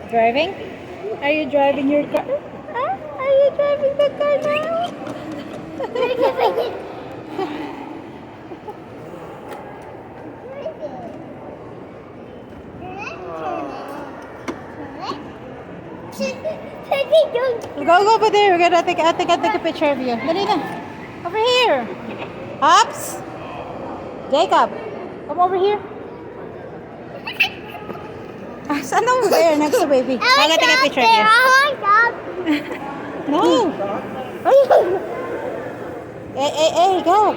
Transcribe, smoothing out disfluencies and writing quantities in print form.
Driving? Are you driving your car? Huh? Are you driving the car now? Go over there. We're gonna take. I'll take a picture of you. Dali na. Over here. Hops. Jacob, come over here. Stand over there next to baby. I'm gonna take a picture of you. No. Hey, go.